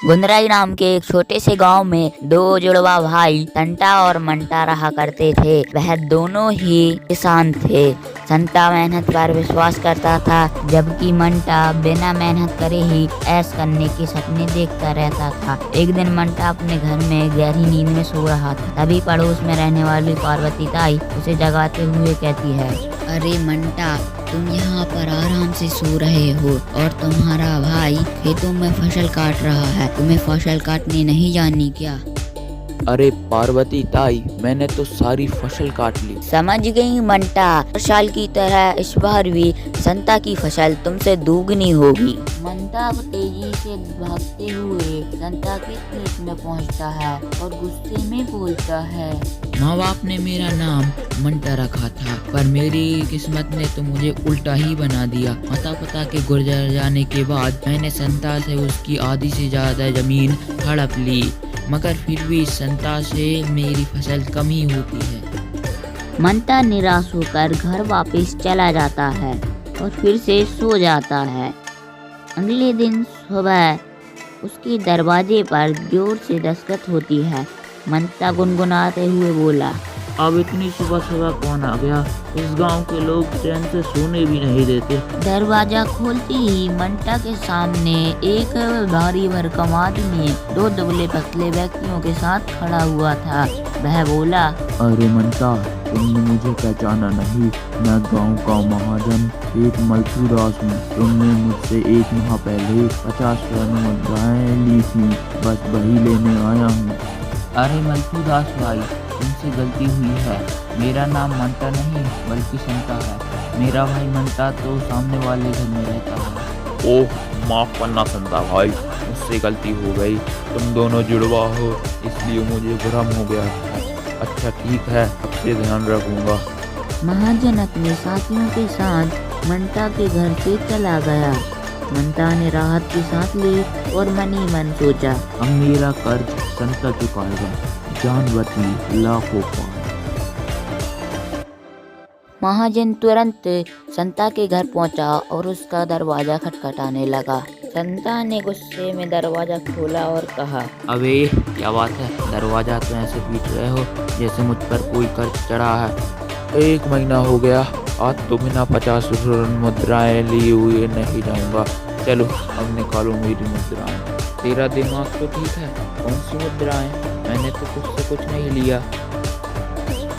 गुंदराई नाम के एक छोटे से गांव में दो जुड़वा भाई संता और मंटा रहा करते थे। वह दोनों ही किसान थे। संता मेहनत पर विश्वास करता था, जबकि मंटा बिना मेहनत करे ही ऐश करने के सपने देखता रहता था। एक दिन मंटा अपने घर में गहरी नींद में सो रहा था। तभी पड़ोस में रहने वाली पार्वती ताई उसे जगाते हुए कहती है, अरे मंटा, तुम यहाँ पर आराम से सो रहे हो और तुम्हारा भाई खेतों में फसल काट रहा है। तुम्हें फसल काटने नहीं जानी क्या? अरे पार्वती ताई, मैंने तो सारी फसल काट ली। समझ गई मंटा, हर साल की तरह इस बार भी संता की फसल तुमसे दोगुनी होगी। मंटा अब तेजी से भागते हुए संता के खेत में पहुंचता है और गुस्से में बोलता है, माँ बाप ने मेरा नाम मंटा रखा था, पर मेरी किस्मत ने तो मुझे उल्टा ही बना दिया। माता पिता के गुजर जाने के बाद मैंने संता से उसकी आधी से ज्यादा जमीन हड़प ली, मगर फिर भी संता से मेरी फसल कम ही होती है। मंटा निराश होकर घर वापस चला जाता है और फिर से सो जाता है। अगले दिन सुबह उसके दरवाजे पर जोर से दस्तक होती है। मंटा गुनगुनाते हुए बोला, अब इतनी सुबह सुबह कौन आ गया? इस गांव के लोग चैन से सोने भी नहीं देते। दरवाजा खोलते ही मंटा के सामने एक भारी भरकम आदमी दो दुबले पतले व्यक्तियों के साथ खड़ा हुआ था। वह बोला, अरे मंटा, तुमने मुझे पहचाना नहीं? मैं गांव का महाजन एक मलथू दास हूँ। तुमने मुझसे एक माह पहले 50 स्वर्ण मुद्राएं ली थी, बस वही लेने आया हूँ। अरे मलथू दास भाई, तुमसे गलती हुई है। मेरा नाम मंटा नहीं बल्कि संता है। मेरा भाई मंटा तो सामने वाले घर में रहता है। ओह, माफ करना संता भाई, मुझसे गलती हो गई। तुम दोनों जुड़वा हो, इसलिए मुझे भ्रम हो गया था। अच्छा ठीक है, अब से ध्यान रखूंगा। महाजन अपने साथियों के साथ मंटा के घर से चला गया। मंटा ने राहत की सांस ली और मन ही मन सोचा, अब मेरा कर्ज संता चुकाएगा, जान बची लाखों पार। महाजन तुरंत संता के घर पहुंचा और उसका दरवाजा खटखटाने लगा। संता ने गुस्से में दरवाजा खोला और कहा, अबे क्या बात है? दरवाजा तो ऐसे पीट रहे हो जैसे मुझ पर कोई कर्ज चढ़ा है। 1 महीना हो गया, आज तो बिना 50 स्वर्ण मुद्राएं लिए हुए नहीं जाऊंगा। चलो अब निकालो मेरी मुद्राएं। तेरा दिमाग तो ठीक है? कौन सी मुद्राएं? मैंने तो तुझसे कुछ नहीं लिया।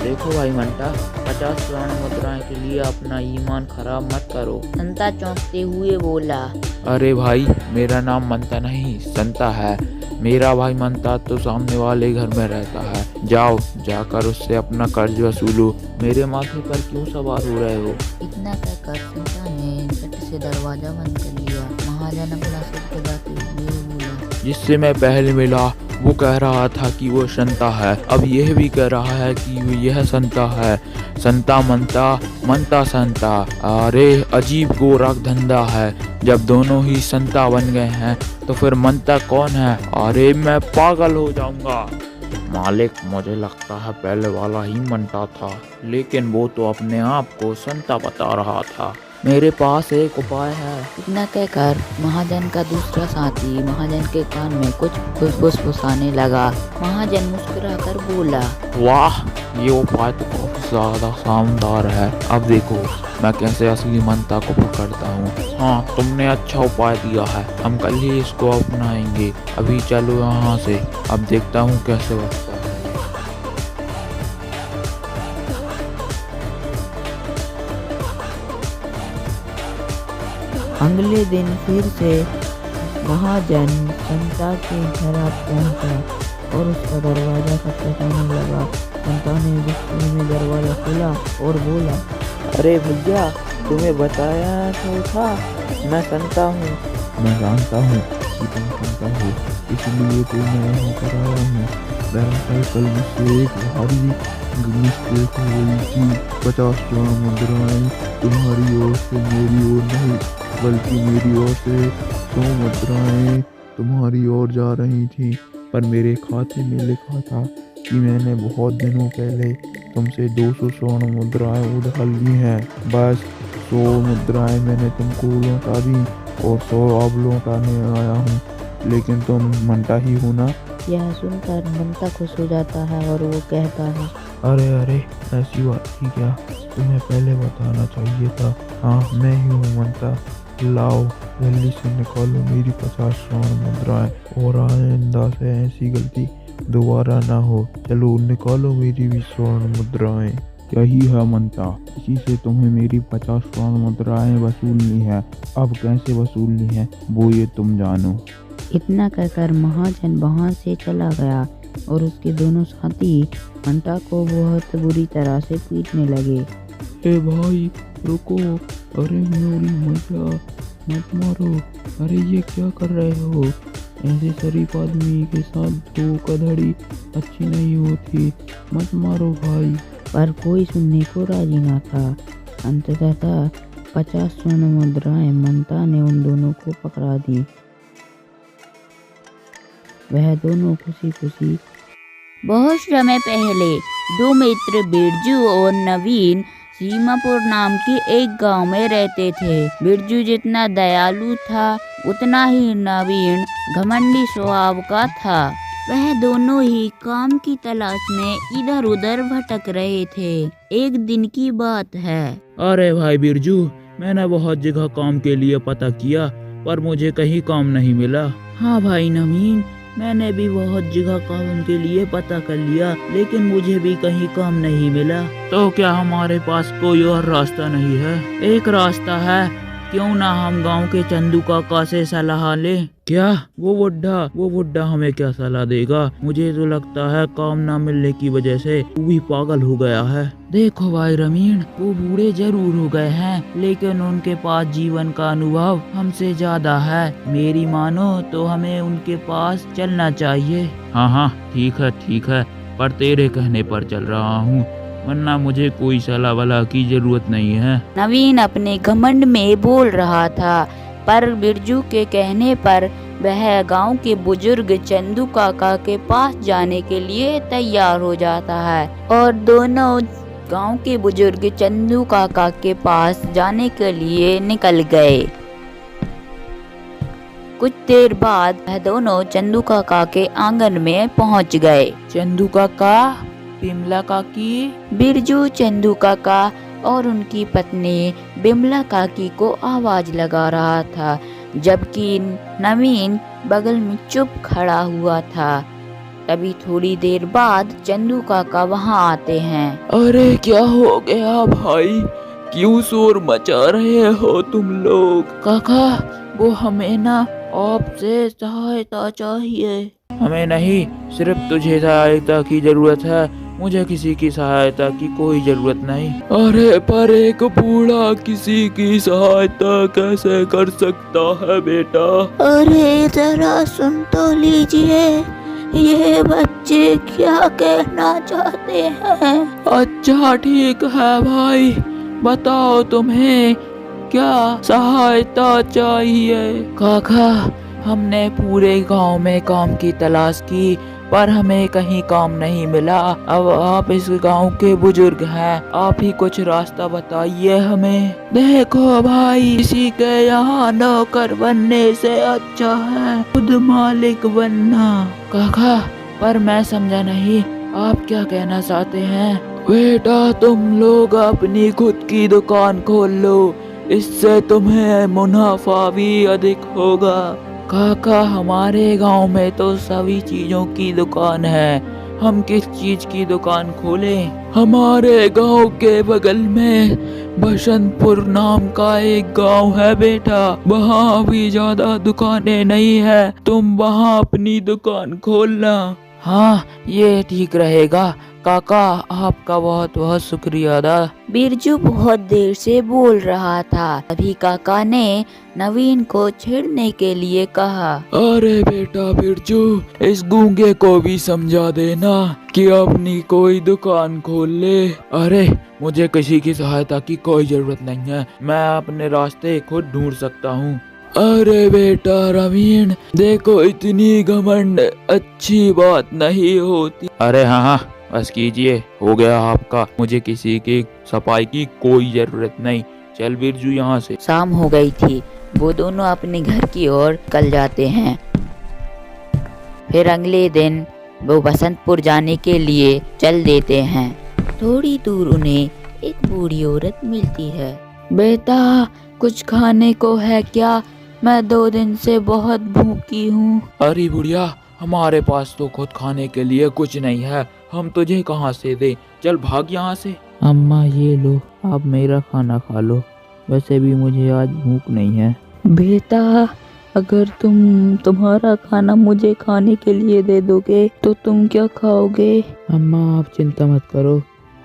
देखो भाई मंटा, 50 स्वर्ण मुद्राएं के लिए अपना ईमान खराब मत करो। संता चौंकते हुए बोला, अरे भाई, मेरा नाम मंता नहीं संता है। मेरा भाई मंता तो सामने वाले घर में रहता है। जाओ, जाकर उससे अपना कर्ज वसूलो। मेरे माथे पर क्यों सवार हो रहे हो? इतना कहकर संता ने झट से दरवाजा बंद कर लिया। महाजन अपना सिर खुजाते हुए बोला, जिससे मैं पहले मिला वो कह रहा था कि वो संता है, अब यह भी कह रहा है कि यह संता है। संता मंता, मंता संता। अरे अजीब गोरख धंधा है। जब दोनों ही संता बन गए हैं तो फिर मंता कौन है? अरे मैं पागल हो जाऊंगा। मालिक, मुझे लगता है पहले वाला ही मंता था, लेकिन वो तो अपने आप को संता बता रहा था। मेरे पास एक उपाय है। इतना कहकर महाजन का दूसरा साथी महाजन के कान में कुछ फुसफुसाने लगा। महाजन मुस्कुराकर बोला, वाह, ये उपाय तो काफी ज्यादा शानदार है। अब देखो मैं कैसे असली मंता को पकड़ता हूँ। हाँ, तुमने अच्छा उपाय दिया है, हम कल ही इसको अपनाएंगे। अभी चलो यहाँ से, अब देखता हूँ कैसे बचता है। अगले दिन फिर से महाजन संता के घर पहुंचा और उसका दरवाजा खटखटाने लगा। संता ने गुस्से में दरवाजा खोला और बोला, अरे भैया, तुम्हें बताया तो था मैं संता हूँ। मैं जानता हूँ कि तुम संता हो, इसलिए तो मैं यहाँ पर आया हूँ। दरअसल कल मुझसे एक भारी मिस्टेक हो गई थी। 50 स्वर्ण मुद्राएं तुम्हारी ओर से मेरी ओर नहीं, बल्कि मेरी ओर से 100 मुद्राएं तुम्हारी ओर जा रही थी। पर मेरे खाते में लिखा था कि मैंने बहुत दिनों पहले तुमसे 200 स्वर्ण मुद्राएं उधार ली हैं। बस 100 मुद्राएं मैंने तुमको लौटा दी और 100 अब लौटाने आया हूँ। लेकिन तुम मंटा ही हो ना? यह सुनकर मंटा खुश हो जाता है और वो कहता है, अरे अरे, ऐसी बात थी क्या? तुम्हें पहले बताना चाहिए था। हाँ, मैं ही हूँ मंटा। लाओ, जल्दी से निकालो मेरी 50 स्वर्ण मुद्राएं और आइंदा से ऐसी गलती दोबारा ना हो। चलो निकालो मेरी भी स्वर्ण मुद्राएं। यही है मंटा, इसी से तुम्हें मेरी 50 स्वर्ण मुद्राएं वसूलनी है। अब कैसे वसूलनी है वो ये तुम जानो। इतना कहकर महाजन वहाँ से चला गया और उसके दोनों साथी मंटा को बहुत बुरी तरह से पीटने लगे। ए भाई रुको, अरे मेरी मैया, मत मारो। अरे ये क्या कर रहे हो? ऐसे शरीफ आदमी के साथ धोखाधड़ी अच्छी नहीं होती, मत मारो भाई। पर कोई सुनने को राजी ना था। अंततः 50 स्वर्ण मुद्राएं मंटा ने उन दोनों को पकड़ा दी। वह दोनों खुशी खुशी बहुत समय पहले दो मित्र बिरजू और नवीन सीमापुर नाम के एक गांव में रहते थे। बिरजू जितना दयालु था उतना ही नवीन घमंडी स्वभाव का था। वह दोनों ही काम की तलाश में इधर उधर भटक रहे थे। एक दिन की बात है। अरे भाई बिरजू, मैंने बहुत जगह काम के लिए पता किया पर मुझे कहीं काम नहीं मिला। हाँ भाई नवीन, मैंने भी बहुत जगह काम के लिए पता कर लिया लेकिन मुझे भी कहीं काम नहीं मिला। तो क्या हमारे पास कोई और रास्ता नहीं है? एक रास्ता है, क्यों ना हम गांव के चंदू काका से सलाह लें। क्या? वो बुड्ढा हमें क्या सलाह देगा? मुझे तो लगता है काम ना मिलने की वजह से वो भी पागल हो गया है। देखो भाई रमीन, वो बूढ़े जरूर हो गए हैं लेकिन उनके पास जीवन का अनुभव हमसे ज्यादा है। मेरी मानो तो हमें उनके पास चलना चाहिए। हाँ ठीक है, पर तेरे कहने पर चल रहा हूँ, वरना मुझे कोई सलाह वाला की जरूरत नहीं है। नवीन अपने घमंड में बोल रहा था, पर बिरजू के कहने पर वह गांव के बुजुर्ग चंदू काका के पास जाने के लिए तैयार हो जाता है और दोनों गांव के बुजुर्ग चंदू काका के पास जाने के लिए निकल गए। कुछ देर बाद वह दोनों चंदू काका के आंगन में पहुंच गए। चंदू काका, बिमला काकी। बिरजू चंदू काका और उनकी पत्नी बिमला काकी को आवाज लगा रहा था, जबकि नवीन बगल में चुप खड़ा हुआ था। तभी थोड़ी देर बाद चंदू काका वहां आते हैं। अरे क्या हो गया भाई, क्यों शोर मचा रहे हो तुम लोग? काका, वो हमें ना आपसे सहायता चाहिए। हमें नहीं, सिर्फ तुझे सहायता की जरूरत है, मुझे किसी की सहायता की कोई जरूरत नहीं। अरे पर एक बूढ़ा किसी की सहायता कैसे कर सकता है बेटा? अरे जरा सुन तो लीजिए, ये बच्चे क्या कहना चाहते हैं। अच्छा ठीक है भाई, बताओ तुम्हें क्या सहायता चाहिए? काका, हमने पूरे गांव में काम की तलाश की पर हमें कहीं काम नहीं मिला। अब आप इस गांव के बुजुर्ग हैं, आप ही कुछ रास्ता बताइए हमें। देखो भाई, किसी के यहाँ नौकर बनने से अच्छा है खुद मालिक बनना। काका, पर मैं समझा नहीं, आप क्या कहना चाहते हैं? बेटा तुम लोग अपनी खुद की दुकान खोल लो, इससे तुम्हें मुनाफा भी अधिक होगा। काका, हमारे गांव में तो सभी चीजों की दुकान है, हम किस चीज की दुकान खोलें? हमारे गांव के बगल में बसंतपुर नाम का एक गांव है बेटा, वहाँ भी ज्यादा दुकानें नहीं है, तुम वहाँ अपनी दुकान खोलना। हाँ, ये ठीक रहेगा काका, आपका बहुत बहुत शुक्रिया अदा। बिरजू बहुत देर से बोल रहा था, तभी काका ने नवीन को छेड़ने के लिए कहा। अरे बेटा बिरजू, इस गूंगे को भी समझा देना कि अपनी कोई दुकान खोल ले। अरे मुझे किसी की सहायता की कोई जरूरत नहीं है, मैं अपने रास्ते खुद ढूंढ सकता हूँ। अरे बेटा रवीन, देखो इतनी घमंड अच्छी बात नहीं होती। अरे हाँ, बस कीजिए, हो गया आपका, मुझे किसी की सफाई की कोई जरूरत नहीं, चल बिरजू यहाँ से। शाम हो गई थी, वो दोनों अपने घर की ओर निकल जाते हैं। फिर अगले दिन वो बसंतपुर जाने के लिए चल देते हैं। थोड़ी दूर उन्हें एक बूढ़ी औरत मिलती है। बेटा, कुछ खाने को है क्या? मैं 2 दिन से बहुत भूखी हूँ। अरे बुढ़िया, हमारे पास तो खुद खाने के लिए कुछ नहीं है, हम तुझे कहाँ से दे, चल भाग यहाँ से। अम्मा ये लो, आप मेरा खाना खा लो, वैसे भी मुझे आज भूख नहीं है। बेटा, अगर तुम्हारा खाना मुझे खाने के लिए दे दोगे तो तुम क्या खाओगे? अम्मा आप चिंता मत करो,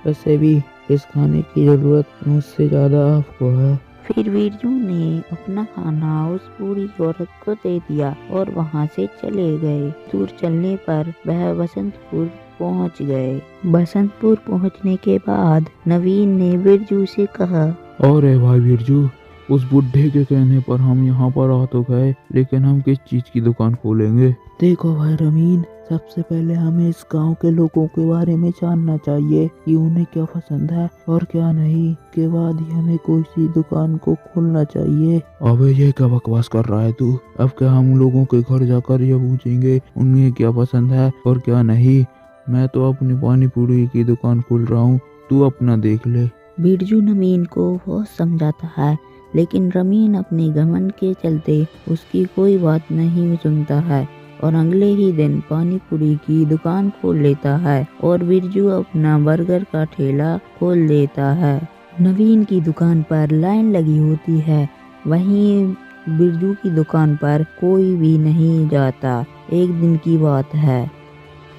वैसे भी इस खाने की ज़रूरत मुझसे ज़्यादा आपको है। फिर बिरजू ने अपना खाना उस बूढ़ी औरत को दे दिया और वहाँ से चले गए। दूर चलने पर वह बसंतपुर पहुँच गए। बसंतपुर पहुँचने के बाद नवीन ने बिरजू से कहा, अरे भाई बिरजू, उस बुढ़े के कहने पर हम यहाँ पर आ तो गए, लेकिन हम किस चीज की दुकान खोलेंगे? देखो भाई रमीन, सबसे पहले हमें इस गांव के लोगों के बारे में जानना चाहिए कि उन्हें क्या पसंद है और क्या नहीं, के बाद ही हमें कोई सी दुकान को खोलना चाहिए। अबे ये क्या बकवास कर रहा है तू? अब क्या हम लोगों के घर जाकर ये पूछेंगे उन्हें क्या पसंद है और क्या नहीं? मैं तो अपनी पानी पूरी की दुकान खोल रहा हूँ, तू अपना देख ले। बिरजू नवीन को बहुत समझाता है, लेकिन रमीन अपने घमंड के चलते उसकी कोई बात नहीं सुनता है और अगले ही दिन पानी पूरी की दुकान खोल लेता है और बिरजू अपना बर्गर का ठेला खोल देता है। नवीन की दुकान पर लाइन लगी होती है, वहीं बिरजू की दुकान पर कोई भी नहीं जाता। एक दिन की बात है,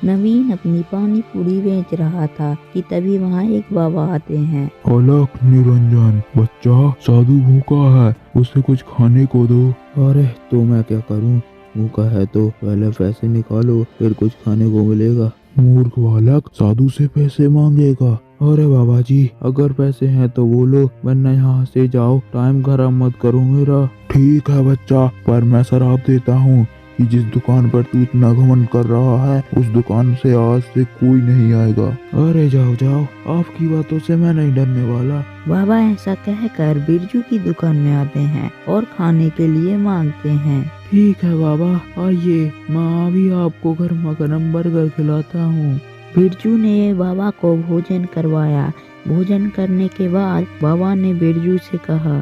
नवीन अपनी पानी पूरी बेच रहा था कि तभी वहाँ एक बाबा आते हैं। अलख निरंजन, बच्चा साधु भूखा है, उसे कुछ खाने को दो। अरे तो मैं क्या करूं, भूखा है तो पहले पैसे निकालो, फिर कुछ खाने को मिलेगा। मूर्ख बालक, साधु से पैसे मांगेगा? अरे बाबा जी, अगर पैसे हैं तो बोलो, वरना यहाँ से जाओ, टाइम खराब मत करो मेरा। ठीक है बच्चा, पर मैं शराब देता हूँ कि जिस दुकान पर तू इतना घमंड कर रहा है, उस दुकान से आज से कोई नहीं आएगा। अरे जाओ जाओ, आपकी बातों से मैं नहीं डरने वाला। बाबा ऐसा कहकर बिरजू की दुकान में आते हैं और खाने के लिए मांगते हैं। ठीक है बाबा, आइए, मैं अभी आपको गर्मा गर्म बर्गर खिलाता हूँ। बिरजू ने बाबा को भोजन करवाया। भोजन करने के बाद बाबा ने बिरजू से कहा,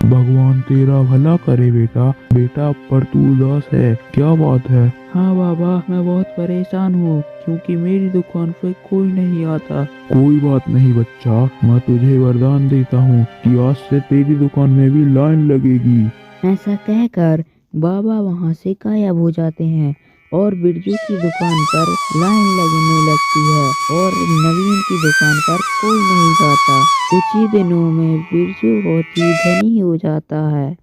भगवान तेरा भला करे बेटा, बेटा पर तू उदास है, क्या बात है? हाँ बाबा, मैं बहुत परेशान हूँ क्योंकि मेरी दुकान पे कोई नहीं आता। कोई बात नहीं बच्चा, मैं तुझे वरदान देता हूँ कि आज से तेरी दुकान में भी लाइन लगेगी। ऐसा कहकर बाबा वहाँ से गायब हो जाते हैं और बिरजू की दुकान पर लाइन लगने लगती है और नवीन की दुकान पर कोई नहीं जाता। कुछ ही दिनों में बिरजू बहुत ही धनी हो जाता है।